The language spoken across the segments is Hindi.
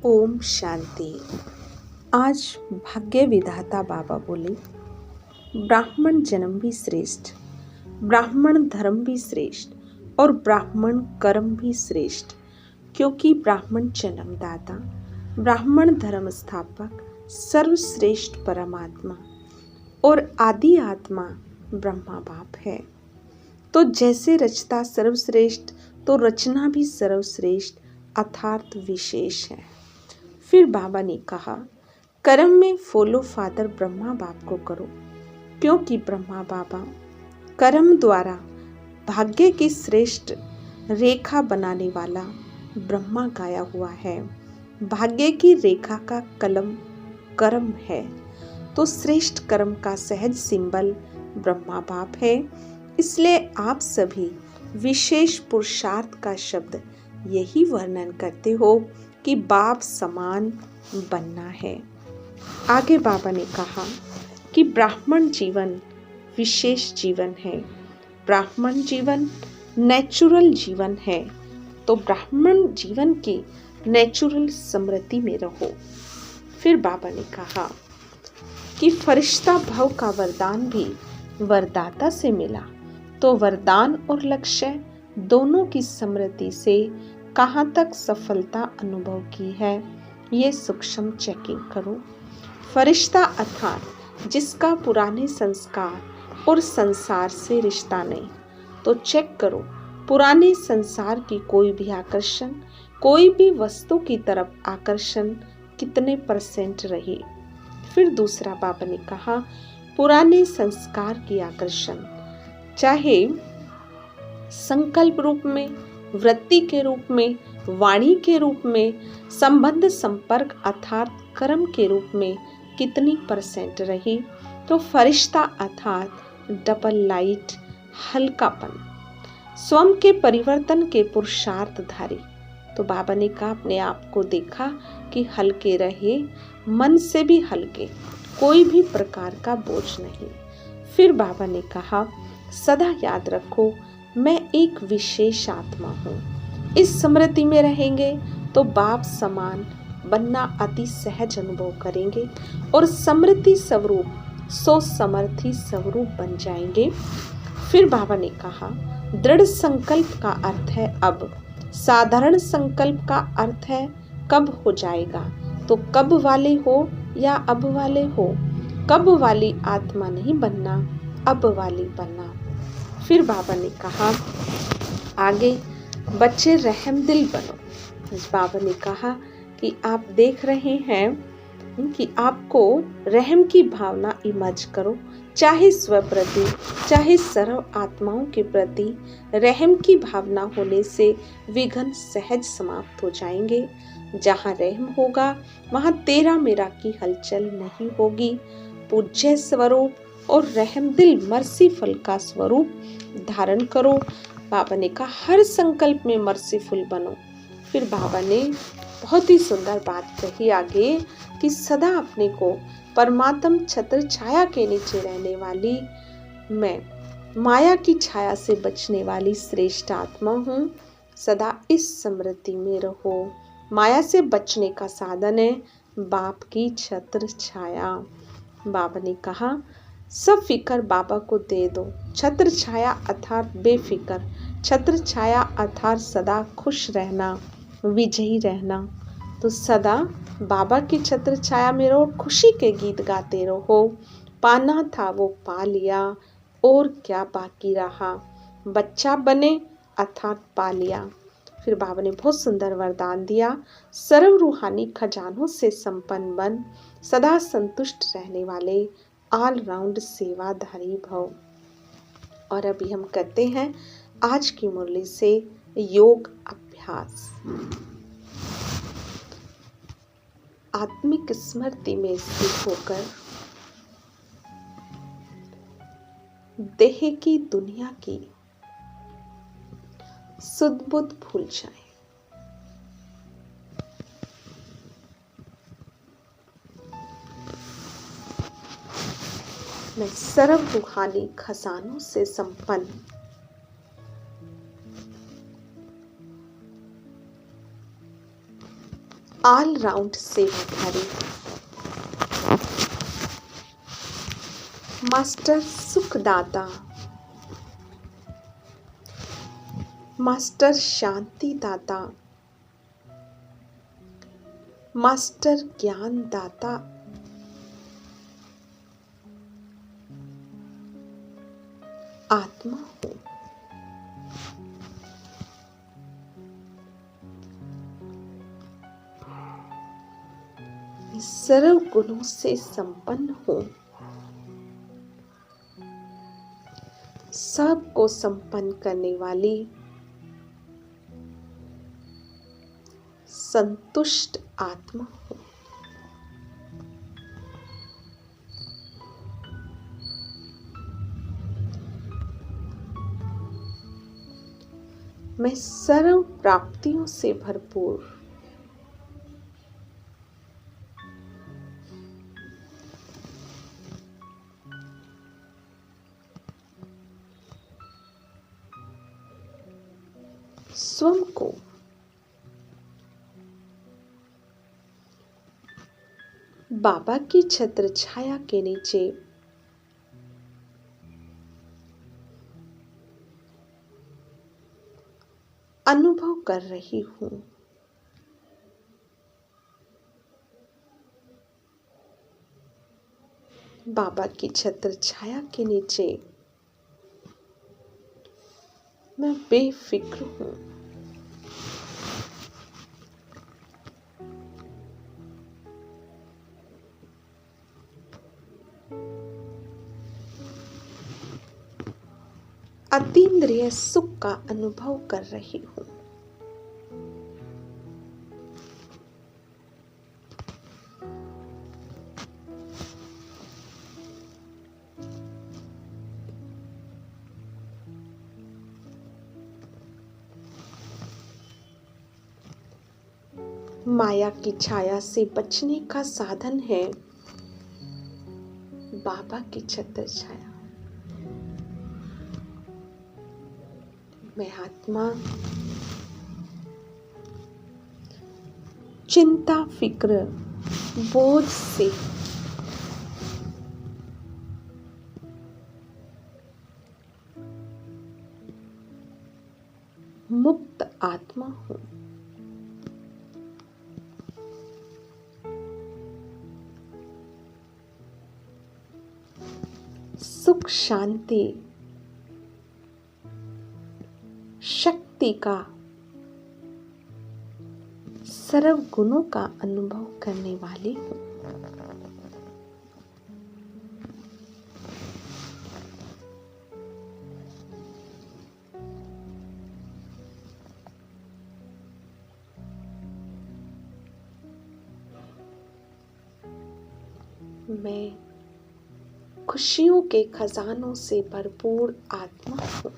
ओम शांति। आज भाग्य विधाता बाबा बोले, ब्राह्मण जन्म भी श्रेष्ठ, ब्राह्मण धर्म भी श्रेष्ठ और ब्राह्मण कर्म भी श्रेष्ठ, क्योंकि ब्राह्मण जन्मदाता, ब्राह्मण धर्म स्थापक, सर्वश्रेष्ठ परमात्मा और आदि आत्मा ब्रह्मा बाप है। तो जैसे रचता सर्वश्रेष्ठ, तो रचना भी सर्वश्रेष्ठ अर्थात विशेष है। फिर बाबा ने कहा, कर्म में फॉलो फादर ब्रह्मा बाप को करो, क्योंकि ब्रह्मा बाबा कर्म द्वारा भाग्य की श्रेष्ठ रेखा बनाने वाला ब्रह्मा गाया हुआ है। भाग्य की रेखा का कलम कर्म है, तो श्रेष्ठ कर्म का सहज सिंबल ब्रह्मा बाप है। इसलिए आप सभी विशेष पुरुषार्थ का शब्द यही वर्णन करते हो कि बाप समान बनना है। आगे बाबा ने कहा कि ब्राह्मण जीवन विशेष जीवन है, ब्राह्मण जीवन नेचुरल जीवन है, तो ब्राह्मण जीवन की नेचुरल समृद्धि में रहो। फिर बाबा ने कहा कि फरिश्ता भव का वरदान भी वरदाता से मिला, तो वरदान और लक्ष्य दोनों की समृद्धि से कहाँ तक सफलता अनुभव की है, ये सूक्ष्म चेकिंग करो। फरिश्ता अर्थात जिसका पुराने संस्कार और संसार से रिश्ता नहीं, तो चेक करो पुराने संसार की कोई भी आकर्षण, कोई भी वस्तु की तरफ आकर्षण कितने % रही। फिर दूसरा बाबा ने कहा, पुराने संस्कार की आकर्षण चाहे संकल्प रूप में, वृत्ति के रूप में, वाणी के रूप में, संबंध संपर्क अर्थात कर्म के रूप में कितनी % रही, तो फरिश्ता अर्थात डबल लाइट, हल्कापन, स्वयं के परिवर्तन के पुरुषार्थधारी। तो बाबा ने कहा, अपने आप को देखा कि हल्के रहे, मन से भी हल्के, कोई भी प्रकार का बोझ नहीं। फिर बाबा ने कहा, सदा याद रखो मैं एक विशेष आत्मा हूँ। इस समृद्धि में रहेंगे तो बाप समान बनना अति सहज अनुभव करेंगे और समृद्धि स्वरूप सो समर्थी स्वरूप बन जाएंगे। फिर बाबा ने कहा, दृढ़ संकल्प का अर्थ है अब, साधारण संकल्प का अर्थ है कब हो जाएगा, तो कब वाले हो या अब वाले हो, कब वाली आत्मा नहीं बनना, अब वाली बनना। फिर बाबा ने कहा आगे, बच्चे रहम दिल बनो। बाबा ने कहा कि आप देख रहे हैं कि आपको रहम की भावना इमर्ज करो, चाहे स्व प्रति चाहे सर्व आत्माओं के प्रति रहम की भावना होने से विघ्न सहज समाप्त हो जाएंगे। जहाँ रहम होगा वहाँ तेरा मेरा की हलचल नहीं होगी। पूज्य स्वरूप और रहम दिल मर्सीफुल का स्वरूप धारण करो। बाबा ने कहा, हर संकल्प में मर्सीफुल बनो। फिर बाबा ने बहुत ही सुंदर बात कही आगे कि सदा अपने को परमात्म छत्र छाया के नीचे रहने वाली मैं माया की छाया से बचने वाली श्रेष्ठ आत्मा हूँ। सदा इस समृद्धि में रहो। माया से बचने का साधन है बाप की छत्र छाया। बाबा ने कहा, सब फिकर बाबा को दे दो। छत्र छाया अर्थात बेफिक्र, छत्र छाया अर्थात सदा खुश रहना, विजयी रहना। तो सदा बाबा की छत्र छाया में रहो, खुशी के गीत गाते रहो। पाना था वो पा लिया, और क्या बाकी रहा, बच्चा बने अर्थात पा लिया। फिर बाबा ने बहुत सुंदर वरदान दिया, सर्व रूहानी खजानों से संपन्न बन, सदा संतुष्ट रहने वाले ऑल राउंड सेवाधारी भव। और अभी हम करते हैं आज की मुरली से योग अभ्यास। आत्मिक स्मृति में स्थित होकर देह की दुनिया की सुध बुध भूल जाए। मैं सर्व रूहानी खजानों से संपन्न ऑल राउंड सेवाधारी मास्टर सुखदाता, मास्टर शांति दाता, मास्टर ज्ञान दाता, आत्मा हूँ। मैं सर्व गुणों से संपन्न हूँ। सबको संपन्न करने वाली संतुष्ट आत्मा हूँ। मैं सर्व प्राप्तियों से भरपूर स्वयं को बाबा की छत्र छाया के नीचे अनुभव कर रही हूँ। बाबा की छत्र छाया के नीचे मैं बेफिक्र हूँ। अतीन्द्रिय सुख का अनुभव कर रही हूँ। माया की छाया से बचने का साधन है बाबा की छत्र छाया। मैं आत्मा चिंता फिक्र बोझ से मुक्त आत्मा हूँ। सुख शांति शक्ति का सर्व गुणों का अनुभव करने वाली हूँ। मैं खुशियों के खजानों से भरपूर आत्मा हूँ।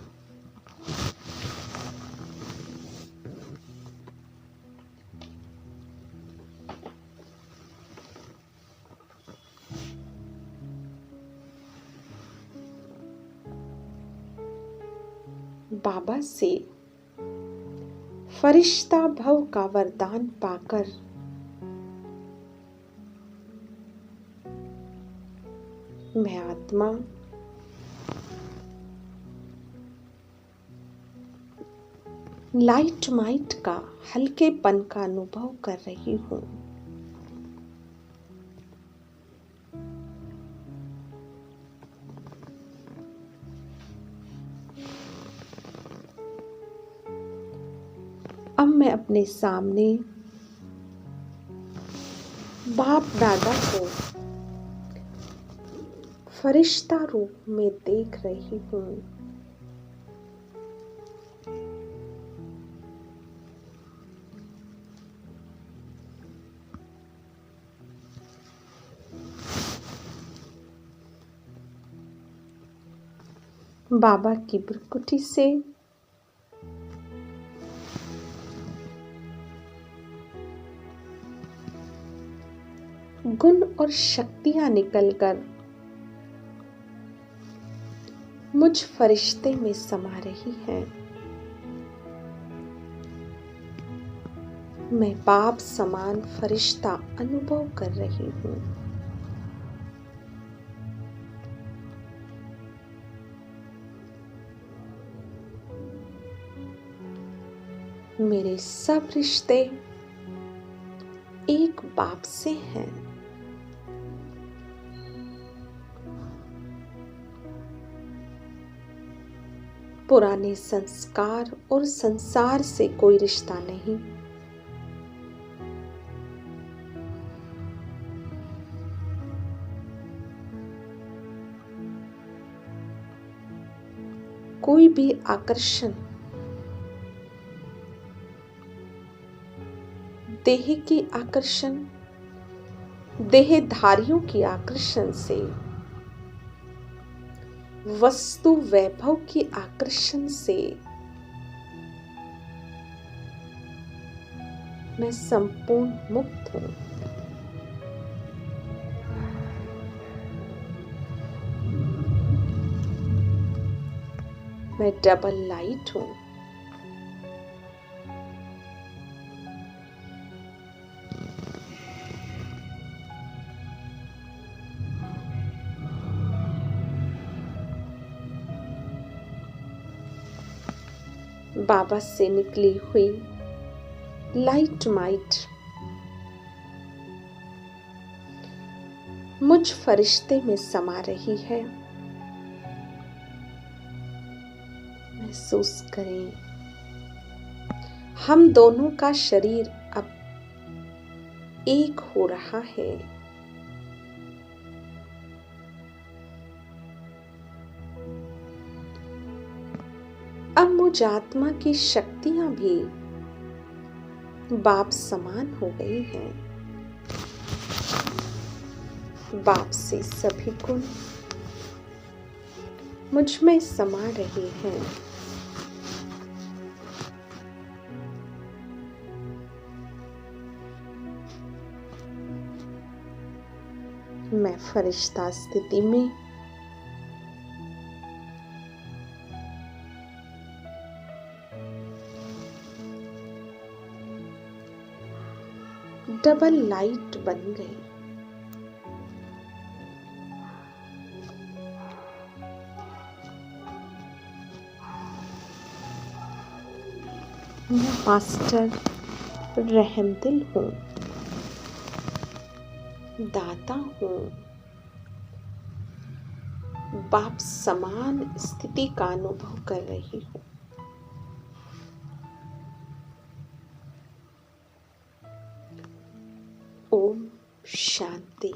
बाबा से फरिश्ता भव का वरदान पाकर मैं आत्मा लाइट माइट का हल्केपन का अनुभव कर रही हूँ। अब मैं अपने सामने बाप दादा को फरिश्ता रूप में देख रही हूँ। बाबा की भ्रुकुटी से गुण और शक्तियां निकलकर मुझ फरिश्ते में समा रही हैं। मैं बाप समान फरिश्ता अनुभव कर रही हूँ। मेरे सब रिश्ते एक बाप से हैं। पुराने संस्कार और संसार से कोई रिश्ता नहीं। कोई भी आकर्षण देह की आकर्षण, देहधारियों की आकर्षण से, वस्तु वैभव की आकर्षण से मैं संपूर्ण मुक्त हूँ। मैं डबल लाइट हूँ। बाबा से निकली हुई लाइट माइट मुझ फरिश्ते में समा रही है। महसूस करें, हम दोनों का शरीर अब एक हो रहा है। अब मुझ आत्मा की शक्तियां भी बाप समान हो गई हैं। बाप से सभी गुण मुझ में समा रहे हैं। मैं फरिश्ता स्थिति में डबल लाइट बन गई। मैं मास्टर रहमदिल हूँ, दाता हूँ। बाप समान स्थिति का अनुभव कर रही हूँ। ओम शांति।